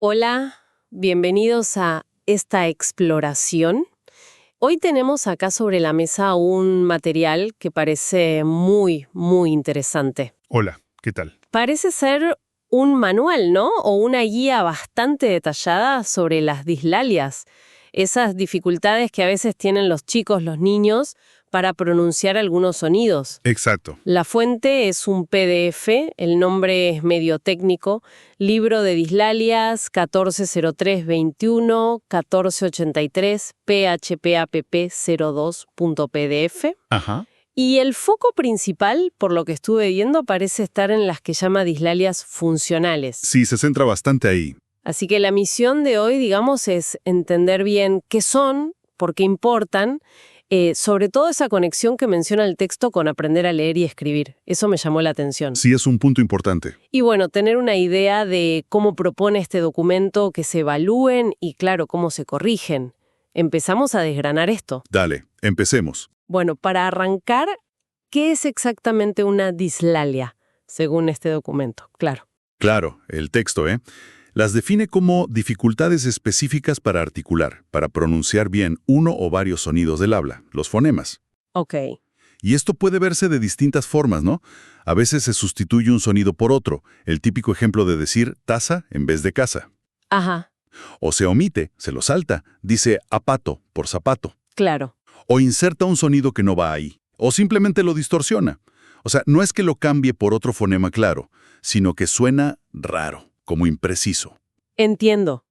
Hola, bienvenidos a esta exploración. Hoy tenemos acá sobre la mesa un material que parece muy interesante. Hola, ¿qué tal? Parece ser un manual, ¿no? O una guía bastante detallada sobre las dislalias, esas dificultades que a veces tienen los chicos, los niños, para pronunciar algunos sonidos. Exacto. La fuente es un PDF, el nombre es medio técnico, libro de dislalias 140321 1483 phpapp02.pdf. Ajá. Y el foco principal, por lo que estuve viendo, parece estar en las que llama dislalias funcionales. Sí, se centra bastante ahí. Así que la misión de hoy, digamos, es entender bien qué son, por qué importan, sobre todo esa conexión que menciona el texto con aprender a leer y escribir. Eso me llamó la atención. Sí, es un punto importante. Y bueno, tener una idea de cómo propone este documento que se evalúen y, claro, cómo se corrigen. Empezamos a desgranar esto. Dale, empecemos. Bueno, para arrancar, ¿qué es exactamente una dislalia, según este documento? Claro. Claro, el texto, las define como dificultades específicas para articular, para pronunciar bien uno o varios sonidos del habla, los fonemas. Ok. Y esto puede verse de distintas formas, ¿no? A veces se sustituye un sonido por otro, el típico ejemplo de decir taza en vez de casa. Ajá, O se omite, se lo salta, dice apato por zapato. claro. O inserta un sonido que no va ahí, o simplemente lo distorsiona. O sea, no es que lo cambie por otro fonema claro, sino que suena raro, como impreciso. Entiendo.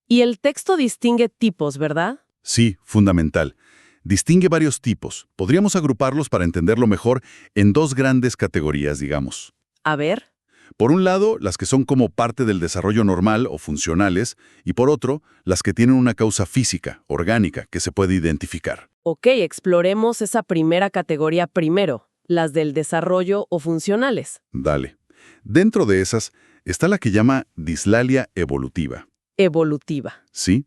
Y el texto distingue tipos, ¿verdad? Sí, fundamental. Distingue varios tipos. Podríamos agruparlos para entenderlo mejor en dos grandes categorías, digamos. A ver. Por un lado, las que son como parte del desarrollo normal o funcionales, y por otro, las que tienen una causa física, orgánica, que se puede identificar. Ok, exploremos esa primera categoría primero, las del desarrollo o funcionales. Dale. Dentro de esas está la que llama dislalia evolutiva. Evolutiva. ¿Sí?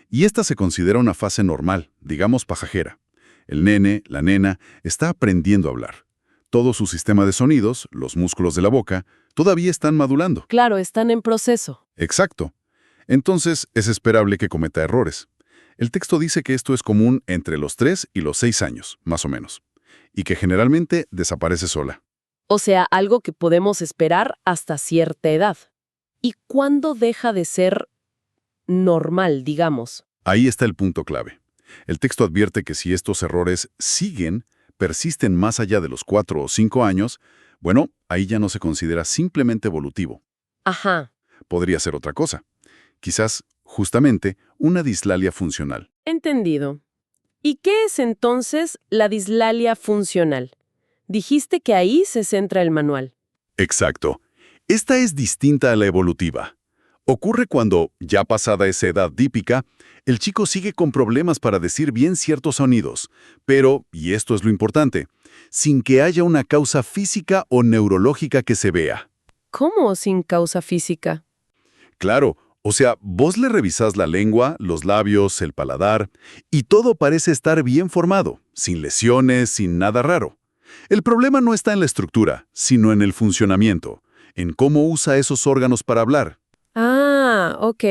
Y esta se considera una fase normal, digamos pasajera. El nene, la nena, está aprendiendo a hablar. Todo su sistema de sonidos, los músculos de la boca, todavía están madurando. Claro, están en proceso. Exacto. Entonces, es esperable que cometa errores. El texto dice que esto es común entre los 3 y los 6 años, más o menos, y que generalmente desaparece sola. O sea, algo que podemos esperar hasta cierta edad. ¿Y cuándo deja de ser normal, digamos? Ahí está el punto clave. El texto advierte que si estos errores persisten más allá de los 4 o 5 años, bueno, ahí ya no se considera simplemente evolutivo. Ajá, Podría ser otra cosa. Quizás, justamente, una dislalia funcional. entendido. ¿Y qué es entonces la dislalia funcional? Dijiste que ahí se centra el manual. Exacto. Esta es distinta a la evolutiva. Ocurre cuando, ya pasada esa edad típica, el chico sigue con problemas para decir bien ciertos sonidos, pero, y esto es lo importante, sin que haya una causa física o neurológica que se vea. ¿Cómo sin causa física? Claro, o sea, vos le revisás la lengua, los labios, el paladar, y todo parece estar bien formado, sin lesiones, sin nada raro. El problema no está en la estructura, sino en el funcionamiento, en cómo usa esos órganos para hablar. Ah, ok.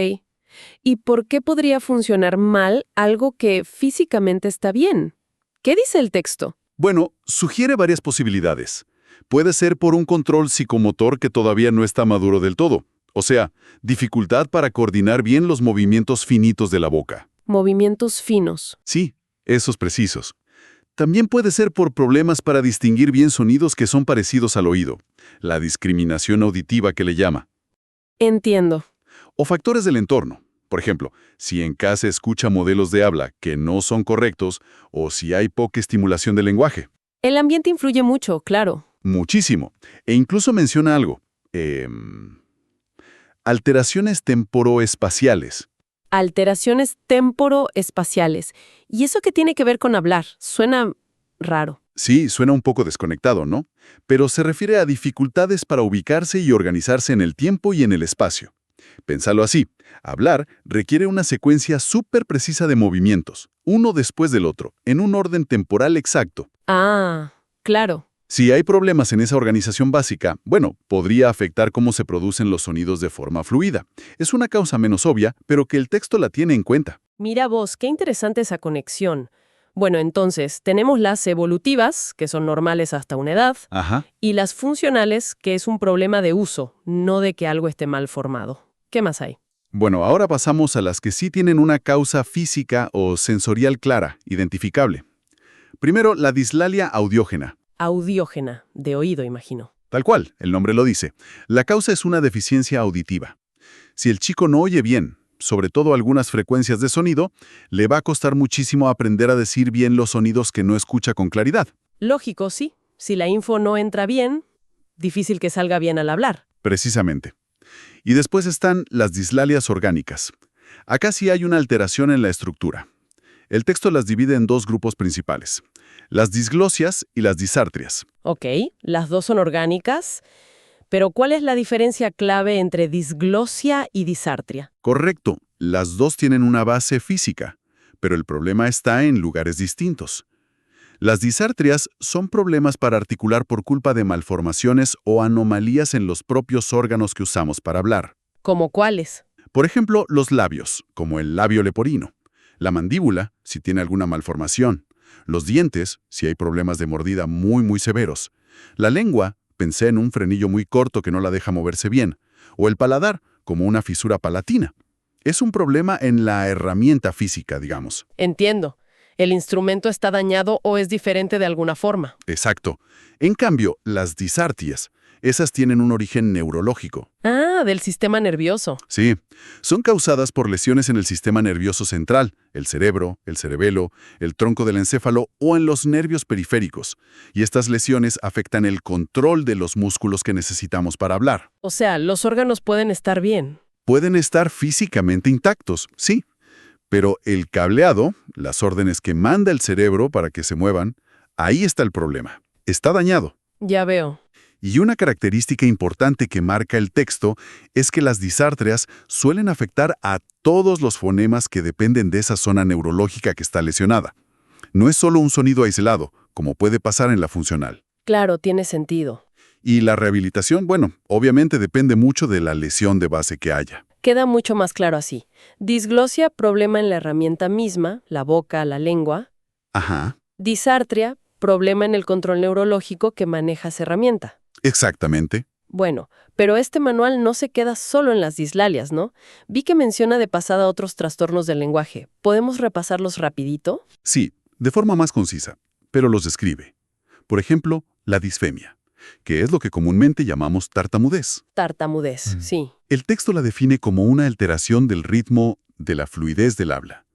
¿Y por qué podría funcionar mal algo que físicamente está bien? ¿Qué dice el texto? Bueno, sugiere varias posibilidades. Puede ser por un control psicomotor que todavía no está maduro del todo, o sea, dificultad para coordinar bien los movimientos finitos de la boca. Movimientos finos. Sí, esos precisos. También puede ser por problemas para distinguir bien sonidos que son parecidos al oído, la discriminación auditiva que le llama, Entiendo. o factores del entorno. Por ejemplo, si en casa escucha modelos de habla que no son correctos o si hay poca estimulación del lenguaje. El ambiente influye mucho, claro. Muchísimo. E incluso menciona algo. Alteraciones temporoespaciales. Alteraciones temporoespaciales. ¿Y eso qué tiene que ver con hablar? Suena raro. Sí, suena un poco desconectado, ¿no? Pero se refiere a dificultades para ubicarse y organizarse en el tiempo y en el espacio. Pénsalo así. Hablar requiere una secuencia súper precisa de movimientos, uno después del otro, en un orden temporal exacto. Ah, claro. Si hay problemas en esa organización básica, bueno, podría afectar cómo se producen los sonidos de forma fluida. Es una causa menos obvia, pero que el texto la tiene en cuenta. Mira vos, qué interesante esa conexión. Bueno, entonces, tenemos las evolutivas, que son normales hasta una edad, Ajá. y las funcionales, que es un problema de uso, no de que algo esté mal formado. ¿Qué más hay? Bueno, ahora pasamos a las que sí tienen una causa física o sensorial clara, identificable. Primero, la dislalia audiógena. Audiógena, de oído, imagino. Tal cual, el nombre lo dice. La causa es una deficiencia auditiva. Si el chico no oye bien, sobre todo algunas frecuencias de sonido, le va a costar muchísimo aprender a decir bien los sonidos que no escucha con claridad. Lógico, sí. Si la info no entra bien, difícil que salga bien al hablar. Precisamente. Y después están las dislalias orgánicas. Acá sí hay una alteración en la estructura. El texto las divide en dos grupos principales, las disglosias y las disartrias. Ok, las dos son orgánicas, pero ¿cuál es la diferencia clave entre disglosia y disartria? Correcto, las dos tienen una base física, pero el problema está en lugares distintos. Las disartrias son problemas para articular por culpa de malformaciones o anomalías en los propios órganos que usamos para hablar. ¿Cómo cuáles? Por ejemplo, los labios, como el labio leporino. La mandíbula, si tiene alguna malformación. Los dientes, si hay problemas de mordida muy severos. La lengua, pensé en un frenillo muy corto que no la deja moverse bien. O el paladar, como una fisura palatina. Es un problema en la herramienta física, digamos. Entiendo. El instrumento está dañado o es diferente de alguna forma. Exacto. En cambio, las disartrias, esas tienen un origen neurológico. Ah, del sistema nervioso. Sí, son causadas por lesiones en el sistema nervioso central, el cerebro, el cerebelo, el tronco del encéfalo o en los nervios periféricos. Y estas lesiones afectan el control de los músculos que necesitamos para hablar. O sea, los órganos pueden estar bien. Pueden estar físicamente intactos, sí, pero el cableado, las órdenes que manda el cerebro para que se muevan, ahí está el problema. Está dañado. Ya veo. Y una característica importante que marca el texto es que las disartrias suelen afectar a todos los fonemas que dependen de esa zona neurológica que está lesionada. No es solo un sonido aislado, como puede pasar en la funcional. Claro, tiene sentido. Y la rehabilitación, bueno, obviamente depende mucho de la lesión de base que haya. Queda mucho más claro así. Disglosia, problema en la herramienta misma, la boca, la lengua. Ajá, Disartria, problema en el control neurológico que maneja esa herramienta. exactamente. Bueno, pero este manual no se queda solo en las dislalias, ¿no? Vi que menciona de pasada otros trastornos del lenguaje. ¿Podemos repasarlos rapidito? Sí, de forma más concisa, pero los describe. Por ejemplo, la disfemia, que es lo que comúnmente llamamos tartamudez. Tartamudez, sí. El texto la define como una alteración del ritmo de la fluidez del habla.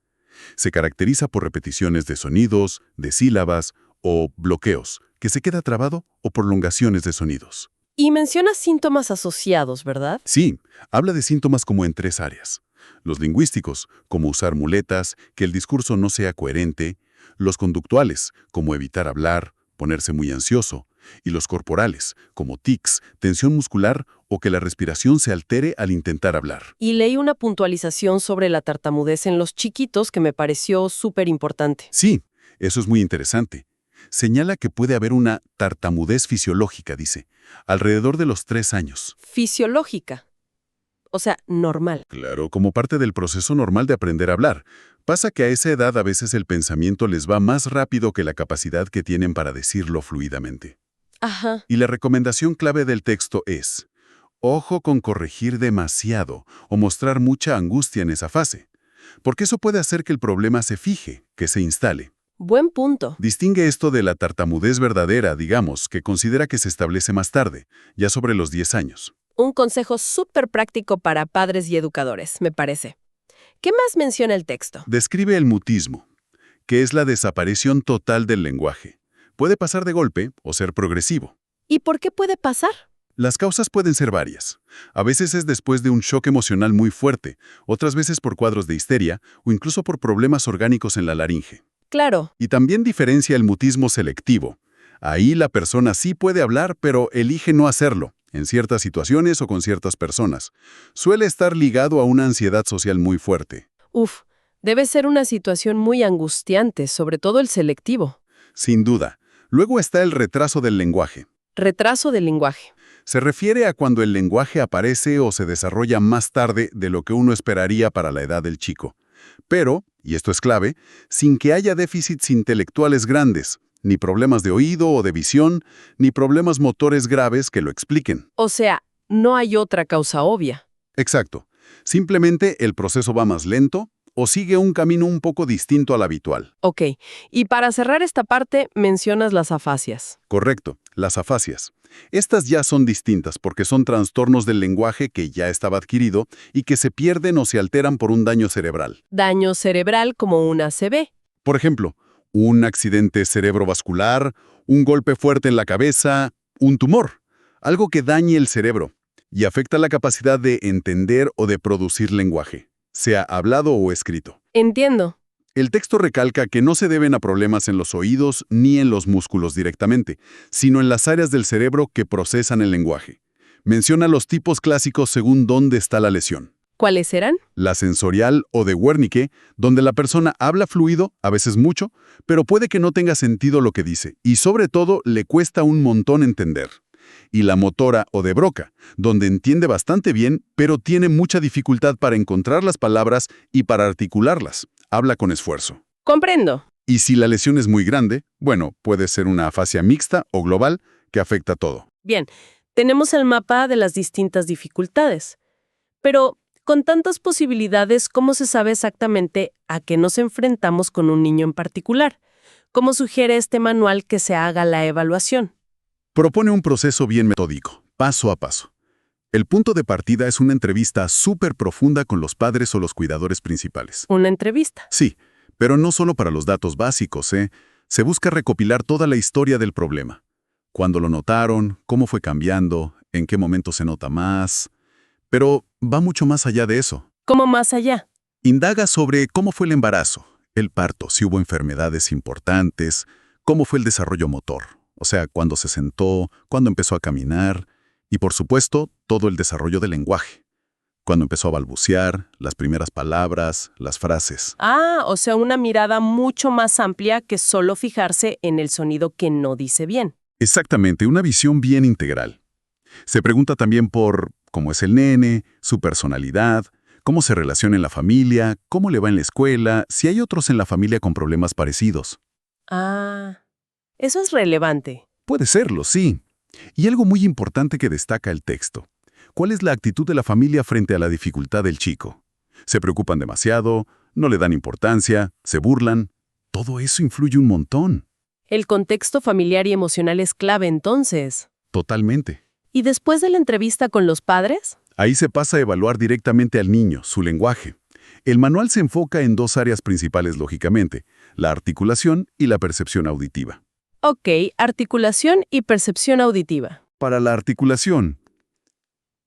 Se caracteriza por repeticiones de sonidos, de sílabas o bloqueos, que se queda trabado o prolongaciones de sonidos. Y menciona síntomas asociados, ¿verdad? Sí, habla de síntomas como en tres áreas. Los lingüísticos, como usar muletas, que el discurso no sea coherente. Los conductuales, como evitar hablar, ponerse muy ansioso. Y los corporales, como tics, tensión muscular o que la respiración se altere al intentar hablar. Y leí una puntualización sobre la tartamudez en los chiquitos que me pareció súper importante. Sí, eso es muy interesante. Señala que puede haber una tartamudez fisiológica, dice, alrededor de los 3 años. Fisiológica. O sea, normal. Claro, como parte del proceso normal de aprender a hablar. Pasa que a esa edad a veces el pensamiento les va más rápido que la capacidad que tienen para decirlo fluidamente. Ajá. Y la recomendación clave del texto es, ojo con corregir demasiado o mostrar mucha angustia en esa fase, porque eso puede hacer que el problema se fije, que se instale. Buen punto. Distingue esto de la tartamudez verdadera, digamos, que considera que se establece más tarde, ya sobre los 10 años. Un consejo súper práctico para padres y educadores, me parece. ¿Qué más menciona el texto? Describe el mutismo, que es la desaparición total del lenguaje. Puede pasar de golpe o ser progresivo. ¿Y por qué puede pasar? Las causas pueden ser varias. A veces es después de un shock emocional muy fuerte, otras veces por cuadros de histeria o incluso por problemas orgánicos en la laringe. Claro. Y también diferencia el mutismo selectivo. Ahí la persona sí puede hablar, pero elige no hacerlo, en ciertas situaciones o con ciertas personas. Suele estar ligado a una ansiedad social muy fuerte. Uf, debe ser una situación muy angustiante, sobre todo el selectivo. Sin duda. Luego está el retraso del lenguaje. Retraso del lenguaje. Se refiere a cuando el lenguaje aparece o se desarrolla más tarde de lo que uno esperaría para la edad del chico. Pero, y esto es clave, sin que haya déficits intelectuales grandes, ni problemas de oído o de visión, ni problemas motores graves que lo expliquen. O sea, no hay otra causa obvia. Exacto. Simplemente el proceso va más lento o sigue un camino un poco distinto al habitual. Ok, y para cerrar esta parte, mencionas las afasias. Correcto, las afasias. Estas ya son distintas porque son trastornos del lenguaje que ya estaba adquirido y que se pierden o se alteran por un daño cerebral. Daño cerebral como un ACV. Por ejemplo, un accidente cerebrovascular, un golpe fuerte en la cabeza, un tumor, algo que dañe el cerebro y afecta la capacidad de entender o de producir lenguaje, sea hablado o escrito. Entiendo. El texto recalca que no se deben a problemas en los oídos ni en los músculos directamente, sino en las áreas del cerebro que procesan el lenguaje. Menciona los tipos clásicos según dónde está la lesión. ¿Cuáles eran? La sensorial o de Wernicke, donde la persona habla fluido, a veces mucho, pero puede que no tenga sentido lo que dice, y sobre todo le cuesta un montón entender. Y la motora o de Broca, donde entiende bastante bien, pero tiene mucha dificultad para encontrar las palabras y para articularlas. Habla con esfuerzo. Comprendo. Y si la lesión es muy grande, bueno, puede ser una afasia mixta o global que afecta a todo. Bien, tenemos el mapa de las distintas dificultades. Pero, con tantas posibilidades, ¿cómo se sabe exactamente a qué nos enfrentamos con un niño en particular? ¿Cómo sugiere este manual que se haga la evaluación? Propone un proceso bien metódico, paso a paso. El punto de partida es una entrevista súper profunda con los padres o los cuidadores principales. Una entrevista. Sí, pero no solo para los datos básicos, ¿eh? Se busca recopilar toda la historia del problema. Cuándo lo notaron, cómo fue cambiando, en qué momento se nota más. Pero va mucho más allá de eso. ¿Cómo más allá? Indaga sobre cómo fue el embarazo, el parto, si hubo enfermedades importantes, cómo fue el desarrollo motor, o sea, cuándo se sentó, cuándo empezó a caminar, y por supuesto, todo el desarrollo del lenguaje. Cuando empezó a balbucear, las primeras palabras, las frases. Ah, o sea, una mirada mucho más amplia que solo fijarse en el sonido que no dice bien. Exactamente, una visión bien integral. Se pregunta también por cómo es el nene, su personalidad, cómo se relaciona en la familia, cómo le va en la escuela, si hay otros en la familia con problemas parecidos. Ah, eso es relevante. Puede serlo, sí. Y algo muy importante que destaca el texto. ¿Cuál es la actitud de la familia frente a la dificultad del chico? ¿Se preocupan demasiado? ¿No le dan importancia? ¿Se burlan? Todo eso influye un montón. El contexto familiar y emocional es clave entonces. Totalmente. ¿Y después de la entrevista con los padres? Ahí se pasa a evaluar directamente al niño, su lenguaje. El manual se enfoca en dos áreas principales, lógicamente, la articulación y la percepción auditiva. Ok, articulación y percepción auditiva. Para la articulación,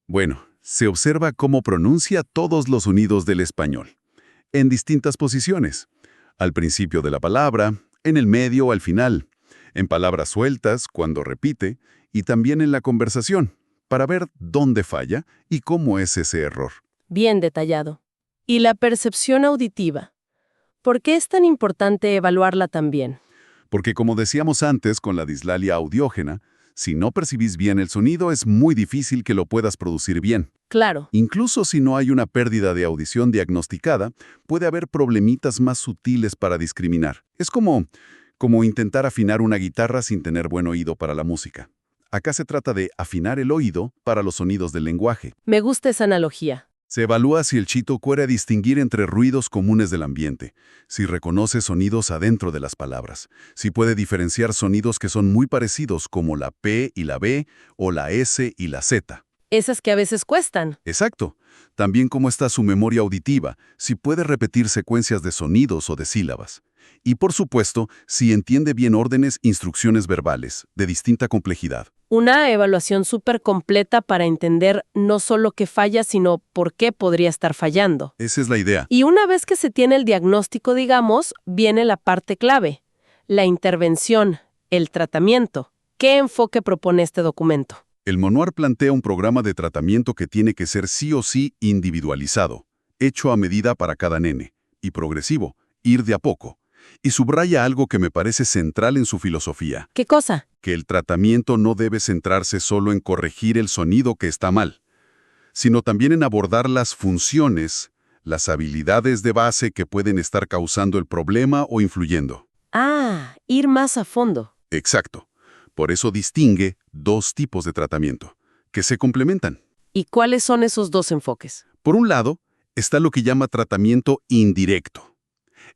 bueno, se observa cómo pronuncia todos los sonidos del español, en distintas posiciones, al principio de la palabra, en el medio o al final, en palabras sueltas, cuando repite, y también en la conversación, para ver dónde falla y cómo es ese error. Bien detallado. ¿Y la percepción auditiva? ¿Por qué es tan importante evaluarla también? Porque como decíamos antes con la dislalia audiógena, si no percibís bien el sonido es muy difícil que lo puedas producir bien. Claro. Incluso si no hay una pérdida de audición diagnosticada, puede haber problemitas más sutiles para discriminar. Es como intentar afinar una guitarra sin tener buen oído para la música. Acá se trata de afinar el oído para los sonidos del lenguaje. Me gusta esa analogía. Se evalúa si el chito puede distinguir entre ruidos comunes del ambiente, si reconoce sonidos adentro de las palabras, si puede diferenciar sonidos que son muy parecidos como la P y la B o la S y la Z. Esas que a veces cuestan. Exacto. También cómo está su memoria auditiva, si puede repetir secuencias de sonidos o de sílabas. Y por supuesto, si entiende bien órdenes, instrucciones verbales, de distinta complejidad. Una evaluación súper completa para entender no solo qué falla, sino por qué podría estar fallando. Esa es la idea. Y una vez que se tiene el diagnóstico, digamos, viene la parte clave, la intervención, el tratamiento. ¿Qué enfoque propone este documento? El manual plantea un programa de tratamiento que tiene que ser sí o sí individualizado, hecho a medida para cada nene, y progresivo, ir de a poco. Y subraya algo que me parece central en su filosofía, ¿Qué cosa? que el tratamiento no debe centrarse solo en corregir el sonido que está mal, sino también en abordar las funciones, las habilidades de base que pueden estar causando el problema o influyendo. Ah, ir más a fondo. Exacto. Por eso distingue dos tipos de tratamiento, que se complementan. ¿Y cuáles son esos dos enfoques? Por un lado, está lo que llama tratamiento indirecto.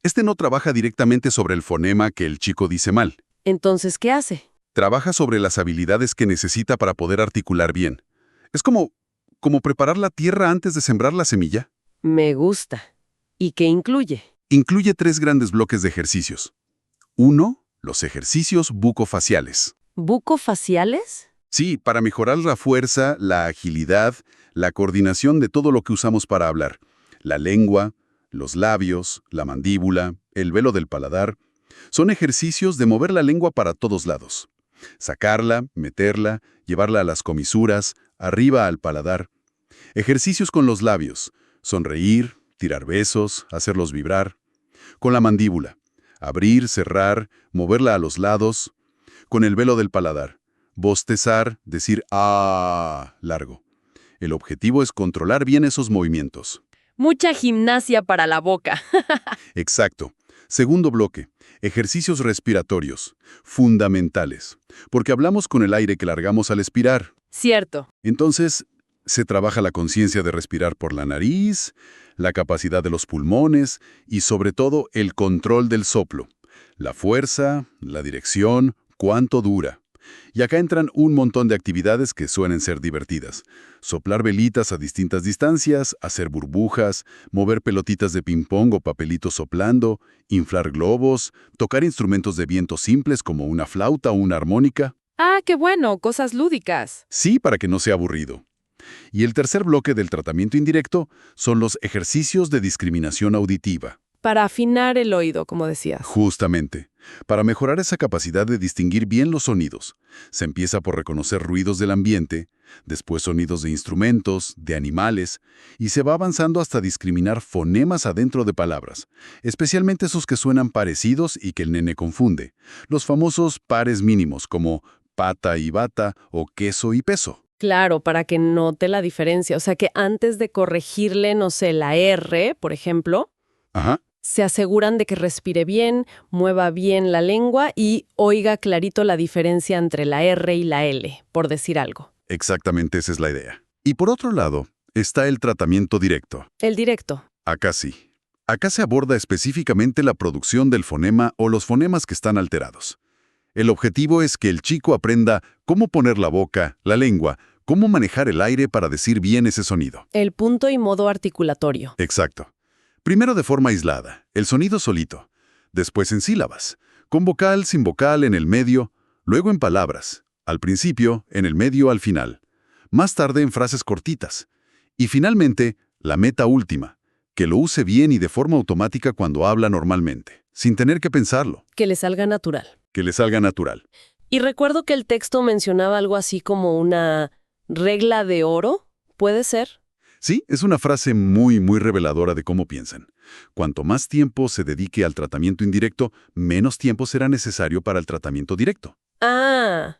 Este no trabaja directamente sobre el fonema que el chico dice mal. Entonces, ¿qué hace? Trabaja sobre las habilidades que necesita para poder articular bien. Es como preparar la tierra antes de sembrar la semilla. Me gusta. ¿Y qué incluye? Incluye 3 grandes bloques de ejercicios. 1. Los ejercicios bucofaciales. ¿Bucofaciales? Sí, para mejorar la fuerza, la agilidad, la coordinación de todo lo que usamos para hablar. La lengua, los labios, la mandíbula, el velo del paladar. Son ejercicios de mover la lengua para todos lados. Sacarla, meterla, llevarla a las comisuras, arriba al paladar. Ejercicios con los labios. Sonreír, tirar besos, hacerlos vibrar. Con la mandíbula. Abrir, cerrar, moverla a los lados. Con el velo del paladar. Bostezar, decir «ah» largo. El objetivo es controlar bien esos movimientos. Mucha gimnasia para la boca. Exacto. Segundo bloque. Ejercicios respiratorios. Fundamentales. Porque hablamos con el aire que largamos al expirar. Cierto. Entonces, se trabaja la conciencia de respirar por la nariz, la capacidad de los pulmones y, sobre todo, el control del soplo. La fuerza, la dirección, cuánto dura. Y acá entran un montón de actividades que suelen ser divertidas. Soplar velitas a distintas distancias, hacer burbujas, mover pelotitas de ping-pong o papelitos soplando, inflar globos, tocar instrumentos de viento simples como una flauta o una armónica. Ah, qué bueno, cosas lúdicas. Sí, para que no sea aburrido. Y el tercer bloque del tratamiento indirecto son los ejercicios de discriminación auditiva. Para afinar el oído, como decías. Justamente, para mejorar esa capacidad de distinguir bien los sonidos, se empieza por reconocer ruidos del ambiente, después sonidos de instrumentos, de animales, y se va avanzando hasta discriminar fonemas adentro de palabras, especialmente esos que suenan parecidos y que el nene confunde, los famosos pares mínimos como pata y bata o queso y peso. Claro, para que note la diferencia. O sea que antes de corregirle, no sé, la R, por ejemplo, Ajá. se aseguran de que respire bien, mueva bien la lengua y oiga clarito la diferencia entre la R y la L, por decir algo. Exactamente esa es la idea. Y por otro lado, está el tratamiento directo. El directo. Acá sí. Acá se aborda específicamente la producción del fonema o los fonemas que están alterados. El objetivo es que el chico aprenda cómo poner la boca, la lengua, cómo manejar el aire para decir bien ese sonido. El punto y modo articulatorio. Exacto. Primero de forma aislada, el sonido solito. Después en sílabas, con vocal, sin vocal en el medio, luego en palabras. Al principio, en el medio, al final. Más tarde en frases cortitas. Y finalmente, la meta última, que lo use bien y de forma automática cuando habla normalmente, sin tener que pensarlo, Que le salga natural. que le salga natural. Y recuerdo que el texto mencionaba algo así como una regla de oro, ¿puede ser? Sí, es una frase muy reveladora de cómo piensan. Cuanto más tiempo se dedique al tratamiento indirecto, menos tiempo será necesario para el tratamiento directo. Ah,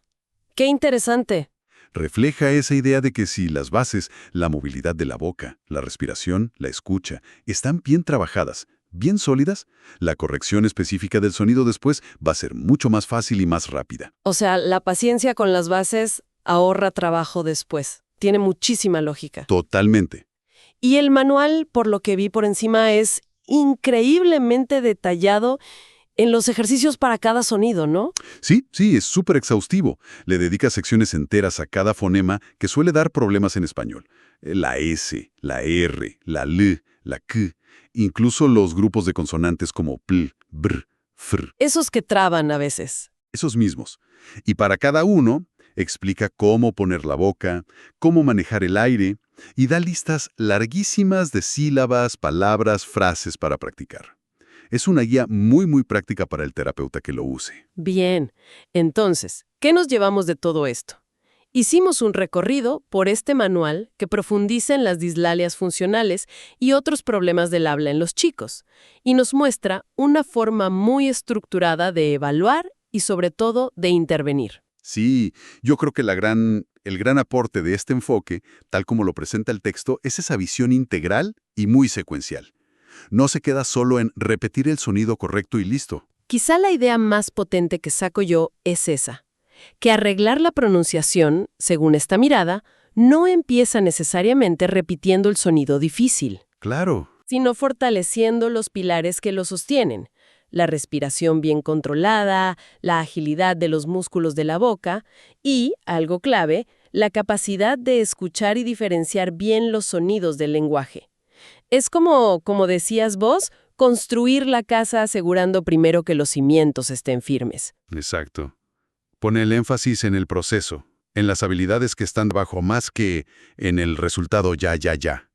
qué interesante. Refleja esa idea de que si las bases, la movilidad de la boca, la respiración, la escucha, están bien trabajadas, bien sólidas, la corrección específica del sonido después va a ser mucho más fácil y más rápida. O sea, la paciencia con las bases ahorra trabajo después. Tiene muchísima lógica. Totalmente. Y el manual, por lo que vi por encima, es increíblemente detallado en los ejercicios para cada sonido, ¿no? Sí, es súper exhaustivo. Le dedica secciones enteras a cada fonema que suele dar problemas en español. La S, la R, la L, la K, incluso los grupos de consonantes como pl, br, fr. Esos que traban a veces. Esos mismos. Y para cada uno, explica cómo poner la boca, cómo manejar el aire, y da listas larguísimas de sílabas, palabras, frases para practicar. Es una guía muy práctica para el terapeuta que lo use. Bien. Entonces, ¿qué nos llevamos de todo esto? Hicimos un recorrido por este manual que profundiza en las dislalias funcionales y otros problemas del habla en los chicos, y nos muestra una forma muy estructurada de evaluar y sobre todo de intervenir. Sí, yo creo que el gran aporte de este enfoque, tal como lo presenta el texto, es esa visión integral y muy secuencial. No se queda solo en repetir el sonido correcto y listo. Quizá la idea más potente que saco yo es esa, que arreglar la pronunciación, según esta mirada, no empieza necesariamente repitiendo el sonido difícil, Claro. sino fortaleciendo los pilares que lo sostienen: la respiración bien controlada, la agilidad de los músculos de la boca y, algo clave, la capacidad de escuchar y diferenciar bien los sonidos del lenguaje. Es como decías vos, construir la casa asegurando primero que los cimientos estén firmes. Exacto. Pone el énfasis en el proceso, en las habilidades que están debajo más que en el resultado ya.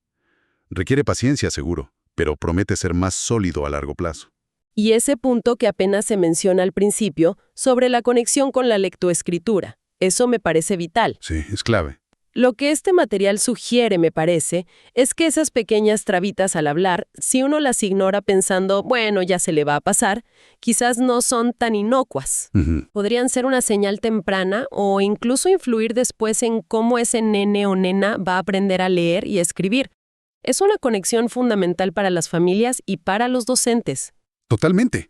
Requiere paciencia, seguro, pero promete ser más sólido a largo plazo. Y ese punto que apenas se menciona al principio, sobre la conexión con la lectoescritura, eso me parece vital. Sí, es clave. Lo que este material sugiere, me parece, es que esas pequeñas trabitas al hablar, si uno las ignora pensando, bueno, ya se le va a pasar, quizás no son tan inocuas. Ujú. Podrían ser una señal temprana o incluso influir después en cómo ese nene o nena va a aprender a leer y escribir. Es una conexión fundamental para las familias y para los docentes. Totalmente.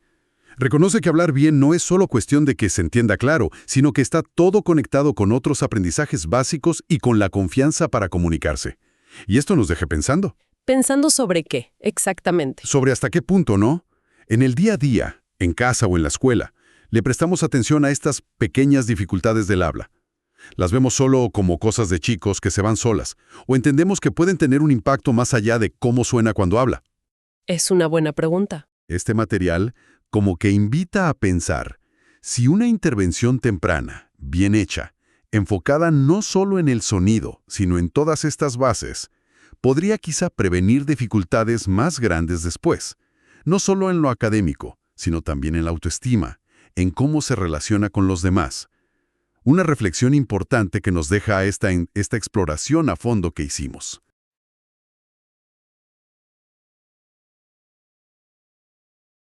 Reconoce que hablar bien no es solo cuestión de que se entienda claro, sino que está todo conectado con otros aprendizajes básicos y con la confianza para comunicarse. Y esto nos deja pensando. ¿Pensando sobre qué, exactamente? Sobre hasta qué punto, ¿no? En el día a día, en casa o en la escuela, le prestamos atención a estas pequeñas dificultades del habla. Las vemos solo como cosas de chicos que se van solas, o entendemos que pueden tener un impacto más allá de cómo suena cuando habla. Es una buena pregunta. Este material como que invita a pensar si una intervención temprana, bien hecha, enfocada no solo en el sonido, sino en todas estas bases, podría quizá prevenir dificultades más grandes después, no solo en lo académico, sino también en la autoestima, en cómo se relaciona con los demás. Una reflexión importante que nos deja esta exploración a fondo que hicimos.